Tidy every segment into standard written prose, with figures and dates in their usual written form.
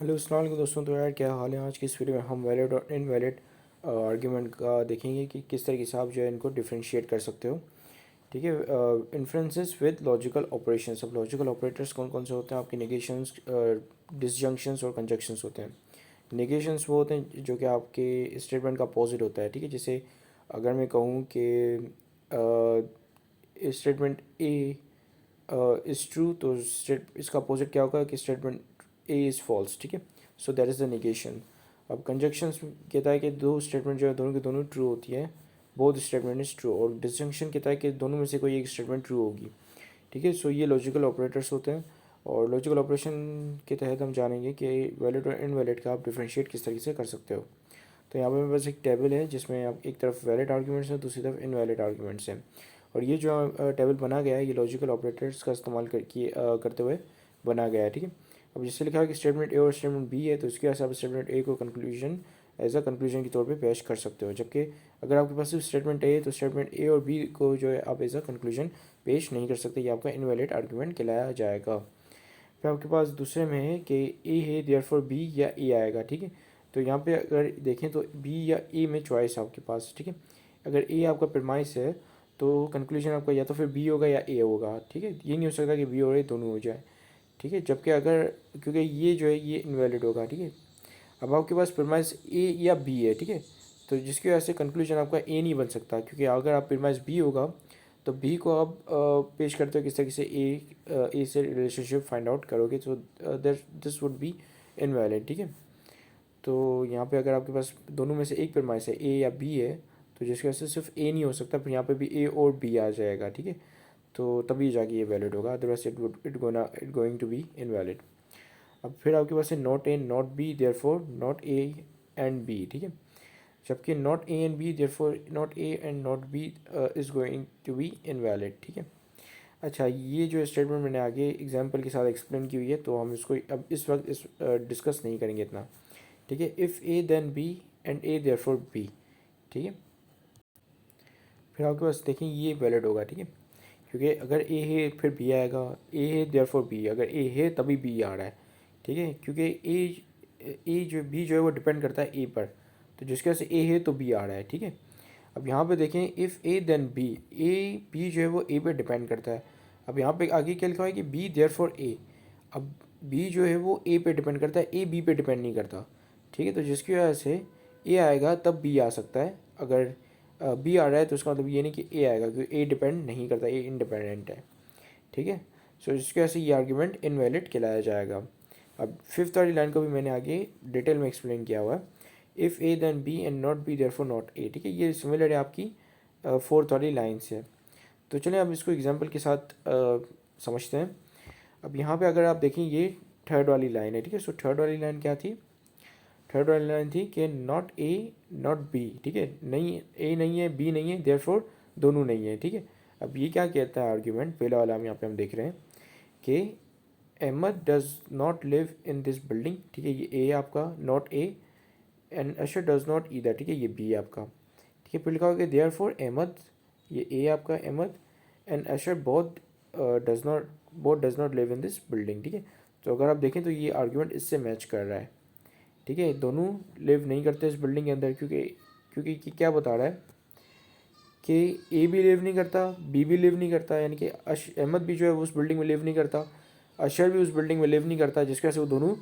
Hello अस्सलाम वालेकुम दोस्तों। तो यार क्या हाल है। आज की इस वीडियो में हम वैलिड और इनवैलिड आर्ग्यूमेंट का देखेंगे कि किस तरीके से आप जो है इनको डिफरेंशिएट कर सकते हो। ठीक है। Inferences with logical operations. अब लॉजिकल ऑपरेटर्स कौन कौन से होते हैं आपके? नेगेशंस, डिसजंक्शंस और कंजक्शंस होते हैं। नेगेशंस वो होते हैं जो कि आपके स्टेटमेंट का अपोजिट होता है। ठीक है। जैसे अगर मैं कहूँ कि स्टेटमेंट ए इज़ ट्रू, तो इसका अपोजिट क्या होगा कि स्टेटमेंट ए इज़ फॉल्स। ठीक है। So that is the negation. अब कंजक्शंस कहता है कि दो स्टेटमेंट जो है दोनों की दोनों ट्रू होती है, बोथ स्टेटमेंट इज़ ट्रू। और डिसजंक्शन कहता है कि दोनों में से कोई एक स्टेटमेंट ट्रू होगी। ठीक है। सो ये लॉजिकल ऑपरेटर्स होते हैं। और लॉजिकल ऑपरेशन के तहत हम जानेंगे कि वैलिड और इनवैलिड का आप डिफ्रेंशिएट किस तरीके से कर सकते हो। तो यहाँ पे मेरे पास एक टेबल है जिसमें आप एक तरफ वैलिड आर्ग्यूमेंट्स हैं, दूसरी तरफ इनवैलिड आर्ग्यूमेंट्स हैं। और ये जो टेबल बना गया है ये लॉजिकल ऑपरेटर्स का इस्तेमाल करते हुए बना गया है। ठीक है। अब जिससे लिखा है कि स्टेटमेंट ए और स्टेटमेंट बी है, तो इसके वजह से आप स्टेटमेंट ए को कंक्लूजन एज अ कंक्लूजन के तौर पे पेश कर सकते हो। जबकि अगर आपके पास सिर्फ स्टेटमेंट ए है तो स्टेटमेंट ए और बी को जो है आप एज अ कंक्लूजन पेश नहीं कर सकते। ये आपका इनवैलिड आर्ग्यूमेंट कहलाया जाएगा। फिर आपके पास दूसरे में है कि ए है देयरफॉर बी या ए आएगा। ठीक है। तो यहाँ पे अगर देखें तो बी या ए में चॉइस है आपके पास। ठीक है। अगर ए आपका प्रेमाइस है तो कंक्लूजन आपका या तो फिर बी होगा या ए होगा। ठीक है। ये नहीं हो सकता कि बी और ए दोनों हो जाए। ठीक है। जबकि अगर क्योंकि ये जो है ये इनवैलिड होगा। ठीक है। अब आपके पास प्रेमाइस ए या बी है। ठीक है। तो जिसकी वजह से कंक्लूजन आपका ए नहीं बन सकता, क्योंकि अगर आप प्रेमाइस बी होगा तो बी को आप पेश करते हो किस तरीके से ए से रिलेशनशिप फाइंड आउट करोगे, तो दिस वुड बी इनवैलिड। ठीक है। तो यहाँ पे अगर आपके पास दोनों में से एक प्रेमाइस है ए या बी है, तो जिसकी वजह से सिर्फ ए नहीं हो सकता, फिर यहाँ पे भी ए और बी आ जाएगा। ठीक है। तो तभी जाके ये वैलिड होगा, otherwise it going to be invalid. अब फिर आपके पास है not A not B therefore not A and B. ठीक है। जबकि not A and B therefore not A and not B is going to be invalid. ठीक है। अच्छा, ये जो स्टेटमेंट मैंने आगे एग्जांपल के साथ एक्सप्लेन की हुई है, तो हम इसको अब इस वक्त डिस्कस नहीं करेंगे इतना। ठीक है। If A then B and A therefore B. ठीक है। फिर आपके पास देखें ये वैलिड होगा। ठीक है। क्योंकि अगर ए है फिर बी आएगा, ए है देयरफॉर बी, अगर ए है तभी बी आ रहा है। ठीक है। क्योंकि ए जो बी जो है वो डिपेंड करता है ए पर, तो जिसकी वजह से ए है तो बी आ रहा है। ठीक है। अब यहाँ पे देखें if A then B, A B जो है वो ए पे डिपेंड करता है। अब यहाँ पे आगे क्या लिखा है कि बी देयरफॉर ए। अब बी जो है वो ए पे डिपेंड करता है, ए बी पे डिपेंड नहीं करता। ठीक है। तो जिसकी वजह से ए आएगा तब बी आ सकता है। अगर बी आ रहा है तो उसका मतलब ये नहीं कि ए आएगा, क्योंकि ए डिपेंड नहीं करता, ए इंडिपेंडेंट है। ठीक है। सो इसकी वजह से ये आर्ग्यूमेंट इनवैलिड कहलाया जाएगा। अब फिफ्थ वाली लाइन को भी मैंने आगे डिटेल में एक्सप्लेन किया हुआ है। If A then B and not B therefore not A. ठीक है। ये सिमिलर है आपकी फोर्थ वाली लाइन से। तो चलें अब इसको एग्जांपल के साथ समझते हैं। अब यहाँ पे अगर आप देखें ये थर्ड वाली लाइन है। ठीक है। सो थर्ड वाली लाइन क्या थी? थर्ड वाली लाइन थी कि नॉट ए नॉट बी। ठीक है। नहीं, ए नहीं है, बी नहीं है, देयरफॉर दोनों नहीं है। ठीक है। अब ये क्या कहता है आर्ग्यूमेंट? पहला वाला हम यहाँ पे हम देख रहे हैं कि Ahmed does not live in this building. ठीक है। ये ए आपका, not A, and Asher does not either. ठीक है। ये बी आपका। ठीक है। फिर लिखा होगा देयरफॉर अहमद, ये ए आपका Ahmed, and Asher both does not live in this building. ठीक है। तो अगर आप देखें तो ये आर्ग्यूमेंट इससे मैच कर रहा है। ठीक है। दोनों लिव नहीं करते इस बिल्डिंग के अंदर, क्योंकि ये क्या बता रहा है कि ए भी लिव नहीं करता, बी भी लिव नहीं करता, यानी कि अहमद भी जो है वो उस बिल्डिंग में लिव नहीं करता, अशर भी उस बिल्डिंग में लिव नहीं करता, जिसकी वजह से वो दोनों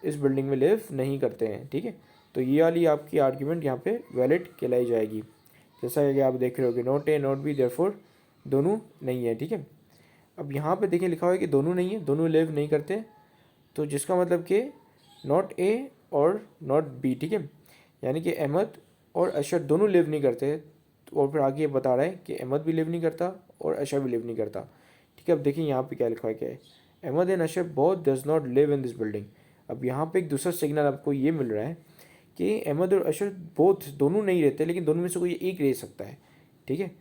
इस बिल्डिंग में लिव नहीं करते हैं। ठीक है। तो ये वाली आपकी आर्ग्यूमेंट यहाँ पे वैलिड कहलाई जाएगी। जैसा कि आप देख रहे हो कि not A not B therefore दोनों नहीं है। ठीक है। अब यहाँ पे देखिए लिखा हुआ है कि दोनों नहीं है, दोनों लिव नहीं करते, तो जिसका मतलब कि नॉट ए और नॉट बी। ठीक है। यानी कि अहमद और अशर दोनों लिव नहीं करते, और फिर आगे ये बता रहा है कि अहमद भी लिव नहीं करता और अशर भी लिव नहीं करता। ठीक है। अब देखिए यहाँ पे क्या लिखा है, क्या है, Ahmed and Asher both does not live in this building. अब यहाँ पे एक दूसरा सिग्नल आपको ये मिल रहा है कि अहमद और अशर बोथ दोनों नहीं रहते, लेकिन दोनों में से कोई एक रह सकता है। ठीक है।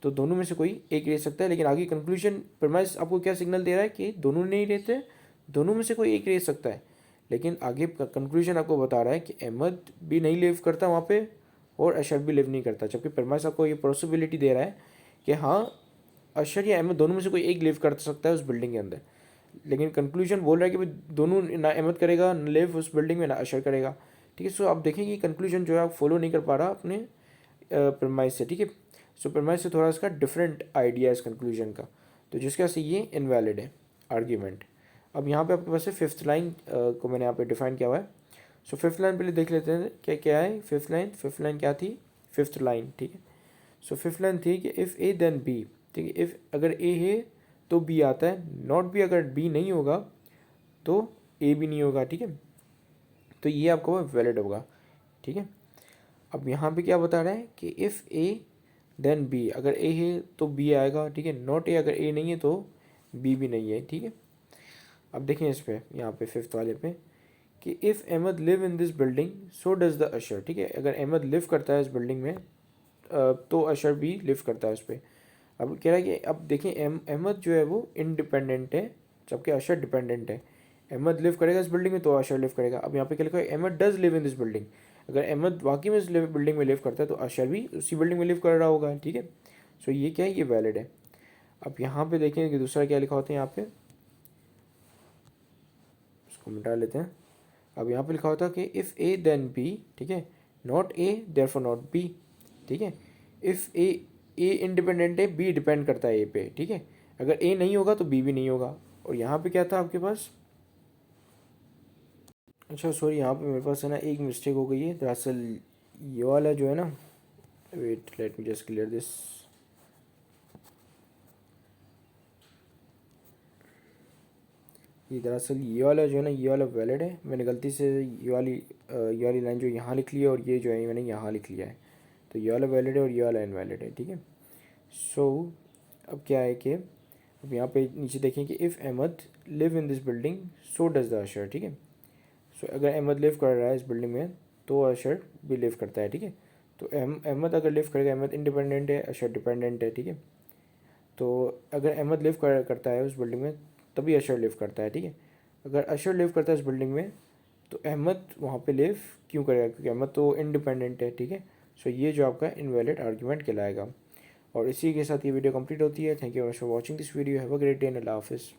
तो दोनों में से कोई एक रह सकता है, लेकिन आगे कंक्लूजन प्रमाइस आपको क्या सिग्नल दे रहा है कि दोनों नहीं रहते, दोनों में से कोई एक रह सकता है। लेकिन आगे कंक्लूजन आपको बता रहा है कि अहमद भी नहीं लिव करता वहाँ पे और अशर भी लिव नहीं करता, जबकि प्रमाइस आपको ये पॉसिबिलिटी दे रहा है कि हाँ, अशर या अहमद दोनों में से कोई एक लिव कर सकता है उस बिल्डिंग के अंदर। लेकिन कंक्लूजन बोल रहा है कि भाई दोनों, ना अहमद करेगा ना लिव उस बिल्डिंग में, ना अशर करेगा, ठीक है। सो आप देखेंगे कंक्लूजन जो है आप फॉलो नहीं कर पा रहा अपने प्रमाइस से, ठीक है। सो प्रमाइस से थोड़ा इसका डिफरेंट आइडिया है इस कंक्लूजन का, तो जिसके वजह से ये इनवैलिड है आर्ग्यूमेंट। अब यहाँ पे आपके पास है फिफ्थ लाइन को मैंने यहाँ पे डिफाइन किया हुआ है। सो फिफ्थ लाइन पहले देख लेते हैं क्या क्या है। फिफ्थ लाइन क्या थी, फिफ्थ लाइन, ठीक है। सो फिफ्थ लाइन थी कि इफ़ ए देन बी, ठीक है। इफ़ अगर ए है तो बी आता है, नॉट बी अगर बी नहीं होगा तो ए भी नहीं होगा, ठीक है। तो ये आपका वैलिड होगा, ठीक है। अब यहाँ पे क्या बता रहा है कि इफ़ ए देन बी, अगर ए है तो बी आएगा, ठीक है। नॉट ए, अगर ए नहीं है तो बी भी नहीं है, ठीक है। अब देखें इस पे, यहाँ पे फिफ्थ वाले पे कि if Ahmed live in this building so does the usher, ठीक है। अगर अहमद लिव करता है इस बिल्डिंग में तो अशर भी लिव करता है उस पर। अब कह रहा है कि अब देखें अहमद जो है वो इंडिपेंडेंट है जबकि अशर डिपेंडेंट है। अहमद लिव करेगा इस बिल्डिंग में तो अशर लिव करेगा। अब यहाँ पे क्या लिखा है, Ahmed does live in this building. अगर अहमद वाकई में इस बिल्डिंग में लिव करता है तो अशर भी उसी बिल्डिंग में लिव कर रहा होगा, ठीक है। सो ये क्या है, ये वैलिड है। अब यहाँ पे देखें कि दूसरा क्या लिखा होता है, यहाँ पे उसको मिटा लेते हैं। अब यहाँ पे लिखा होता है कि इफ़ ए देन बी, ठीक है, not A therefore not be, ठीक है। इफ़ ए इंडिपेंडेंट है, बी डिपेंड करता है ए पे, ठीक है। अगर ए नहीं होगा तो बी भी नहीं होगा। और यहाँ पे क्या था आपके पास, अच्छा सॉरी, यहाँ पे मेरे पास है ना एक मिस्टेक हो गई है। दरअसल ये वाला जो है ना, wait let me just clear this. ये दरअसल ये वाला जो है ना, ये वाला वैलिड है। मैंने गलती से ये वाली लाइन जो यहाँ लिख ली है और ये जो है मैंने यहाँ लिख लिया है। तो ये वाला वैलिड है और ये वाला इनवैलिड है, ठीक है। सो अब क्या है कि अब यहाँ पे नीचे देखें कि if Ahmed live in this building so does the usher, ठीक है। सो अगर अहमद लिव कर रहा है इस बिल्डिंग में तो अशर भी लिव करता है, ठीक है। तो अहमद अगर लिव करेगा, अहमद इंडिपेंडेंट है, अशर डिपेंडेंट है, ठीक है। तो अगर अहमद लिव करता है उस बिल्डिंग में तभी अशर लिव करता है, ठीक है। अगर अशर लिव करता है उस बिल्डिंग में तो अहमद वहाँ पे लिव क्यों करेगा, क्योंकि अहमद तो इंडिपेंडेंट है, ठीक है। सो ये जो आपका इनवैलिड आर्ग्यूमेंट कहलाएगा। और इसी के साथ ये वीडियो कंप्लीट होती है। Thank you for watching this video. Have a great day and अल्लाह हाफिज़।